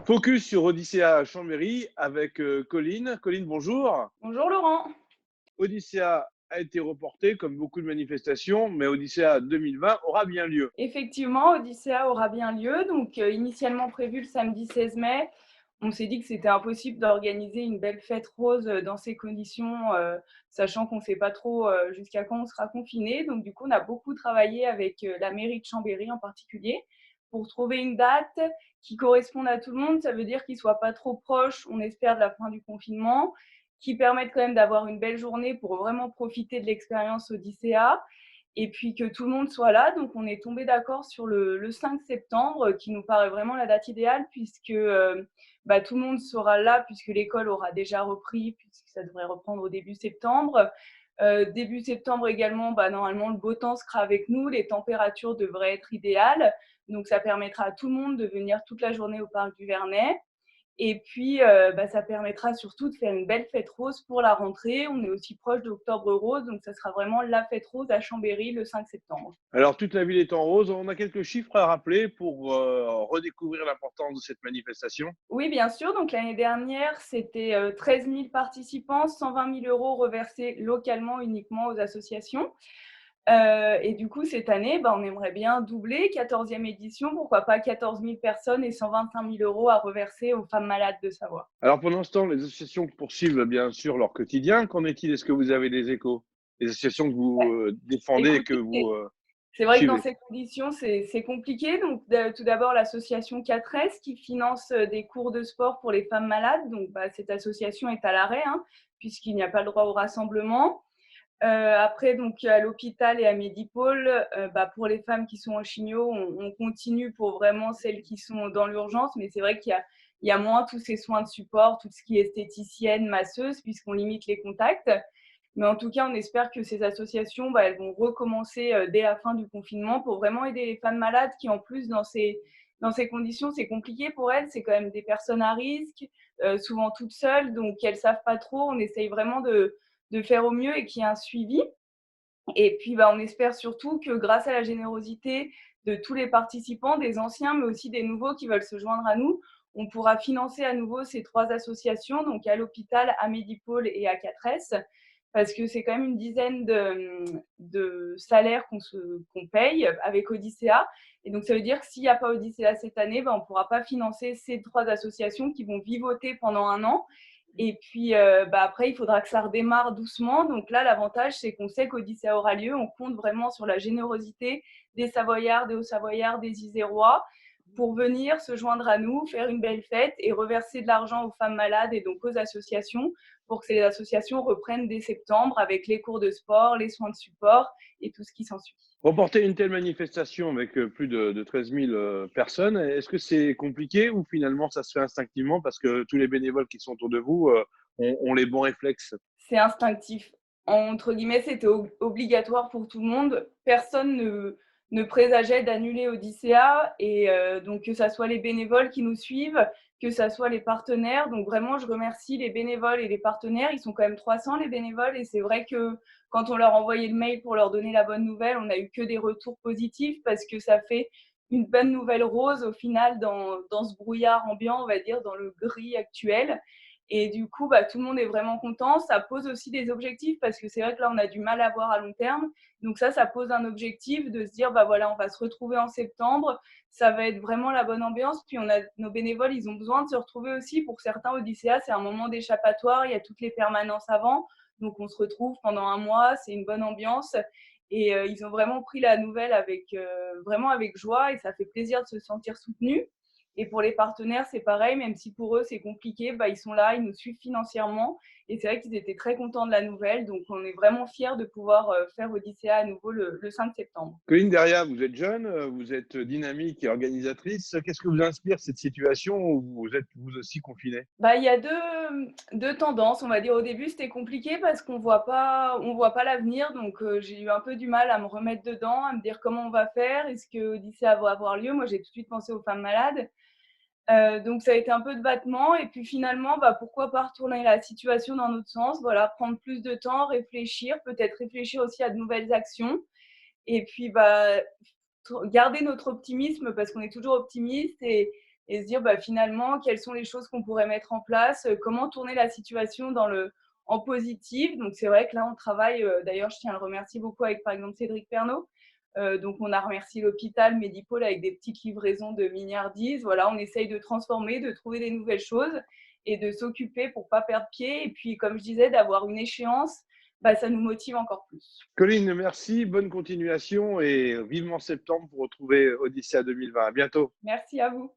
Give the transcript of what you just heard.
Focus sur Odyssea à Chambéry avec Colline. Colline, bonjour. Bonjour Laurent. Odyssea a été reporté comme beaucoup de manifestations, mais Odyssea 2020 aura bien lieu. Effectivement, Odyssea aura bien lieu. Donc, initialement prévu le samedi 16 mai, on s'est dit que c'était impossible d'organiser une belle fête rose dans ces conditions, sachant qu'on ne sait pas trop jusqu'à quand on sera confiné. Donc, du coup, on a beaucoup travaillé avec la mairie de Chambéry en particulier pour trouver une date qui corresponde à tout le monde. Ça veut dire qu'il ne soit pas trop proche, on espère, de la fin du confinement, qui permette quand même d'avoir une belle journée pour vraiment profiter de l'expérience Odyssea et puis que tout le monde soit là. Donc, on est tombé d'accord sur le 5 septembre, qui nous paraît vraiment la date idéale, puisque tout le monde sera là, puisque l'école aura déjà repris, puisque ça devrait reprendre au début septembre. Début septembre également, normalement, le beau temps sera avec nous, les températures devraient être idéales. Donc, ça permettra à tout le monde de venir toute la journée au parc du Vernet. Et puis, ça permettra surtout de faire une belle fête rose pour la rentrée. On est aussi proche d'Octobre Rose, donc ça sera vraiment la fête rose à Chambéry le 5 septembre. Alors, toute la ville est en rose. On a quelques chiffres à rappeler pour redécouvrir l'importance de cette manifestation. Oui, bien sûr, donc l'année dernière, c'était 13 000 participants, 120 000 € reversés localement uniquement aux associations. Et du coup, cette année, on aimerait bien doubler, 14e édition, pourquoi pas 14 000 personnes et 125 000 € à reverser aux femmes malades de Savoie. Alors, pendant ce temps, les associations poursuivent bien sûr leur quotidien. Qu'en est-il? Est-ce que vous avez des échos? Les associations que vous défendez et que Écoutez, vous c'est vrai que dans suivez. ces conditions, c'est compliqué. Donc, tout d'abord, l'association 4S qui finance des cours de sport pour les femmes malades. Donc, cette association est à l'arrêt, hein, puisqu'il n'y a pas le droit au rassemblement. Après, donc, à l'hôpital et à Medipôle, pour les femmes qui sont en chimio, on continue pour vraiment celles qui sont dans l'urgence. Mais c'est vrai qu'il y a moins tous ces soins de support, tout ce qui est esthéticienne, masseuse, puisqu'on limite les contacts. Mais en tout cas, on espère que ces associations, elles vont recommencer dès la fin du confinement pour vraiment aider les femmes malades qui, en plus, dans ces conditions, c'est compliqué pour elles. C'est quand même des personnes à risque, souvent toutes seules, donc elles ne savent pas trop. On essaye vraiment de faire au mieux et qu'il y ait un suivi. Et puis, on espère surtout que grâce à la générosité de tous les participants, des anciens, mais aussi des nouveaux qui veulent se joindre à nous, on pourra financer à nouveau ces 3 associations, donc à l'hôpital, à Medipôle et à 4S, parce que c'est quand même une dizaine de salaires qu'on paye avec Odyssea. Et donc, ça veut dire que s'il n'y a pas Odyssea cette année, on ne pourra pas financer ces 3 associations qui vont vivoter pendant un an. Et puis, après, il faudra que ça redémarre doucement. Donc là, l'avantage, c'est qu'on sait qu'Odyssea aura lieu. On compte vraiment sur la générosité des Savoyards, des Hauts-Savoyards, des Isérois pour venir se joindre à nous, faire une belle fête et reverser de l'argent aux femmes malades et donc aux associations pour que ces associations reprennent dès septembre avec les cours de sport, les soins de support et tout ce qui s'ensuit. Reporter une telle manifestation avec plus de 13 000 personnes, est-ce que c'est compliqué ou finalement ça se fait instinctivement parce que tous les bénévoles qui sont autour de vous ont les bons réflexes? C'est instinctif. Entre guillemets, c'était obligatoire pour tout le monde. Personne ne présageait d'annuler Odyssea et donc que ça soit les bénévoles qui nous suivent, que ça soit les partenaires. Donc vraiment, je remercie les bénévoles et les partenaires. Ils sont quand même 300 les bénévoles et c'est vrai que quand on leur envoyait le mail pour leur donner la bonne nouvelle, on n'a eu que des retours positifs parce que ça fait une bonne nouvelle rose au final dans ce brouillard ambiant, on va dire, dans le gris actuel. Et du coup, tout le monde est vraiment content. Ça pose aussi des objectifs parce que c'est vrai que là, on a du mal à voir à long terme. Donc ça pose un objectif de se dire, voilà, on va se retrouver en septembre. Ça va être vraiment la bonne ambiance. Puis on a nos bénévoles, ils ont besoin de se retrouver aussi. Pour certains, Odyssea, c'est un moment d'échappatoire. Il y a toutes les permanences avant. Donc on se retrouve pendant un mois. C'est une bonne ambiance. Et ils ont vraiment pris la nouvelle vraiment avec joie et ça fait plaisir de se sentir soutenu. Et pour les partenaires, c'est pareil, même si pour eux c'est compliqué, ils sont là, ils nous suivent financièrement. Et c'est vrai qu'ils étaient très contents de la nouvelle. Donc on est vraiment fiers de pouvoir faire Odyssea à nouveau le 5 septembre. Colline, derrière, vous êtes jeune, vous êtes dynamique et organisatrice. Qu'est-ce que vous inspire cette situation où vous êtes vous aussi confiné? Il y a deux tendances, on va dire. Au début, c'était compliqué parce qu'on voit pas l'avenir. Donc j'ai eu un peu du mal à me remettre dedans, à me dire comment on va faire, est-ce que Odyssea va avoir lieu. Moi, j'ai tout de suite pensé aux femmes malades. Donc ça a été un peu de battement et puis finalement, pourquoi pas retourner la situation dans notre sens, voilà, prendre plus de temps, réfléchir, peut-être réfléchir aussi à de nouvelles actions et puis, garder notre optimisme parce qu'on est toujours optimiste et se dire finalement quelles sont les choses qu'on pourrait mettre en place, comment tourner la situation en positif. Donc c'est vrai que là on travaille, d'ailleurs je tiens à le remercier beaucoup avec par exemple Cédric Pernaut. Donc on a remercié l'hôpital Medipôle avec des petites livraisons de mignardises. Voilà, on essaye de transformer, de trouver des nouvelles choses et de s'occuper pour pas perdre pied. Et puis comme je disais, d'avoir une échéance, ça nous motive encore plus. Colline, merci, bonne continuation et vivement septembre pour retrouver Odyssea 2020. À bientôt. Merci à vous.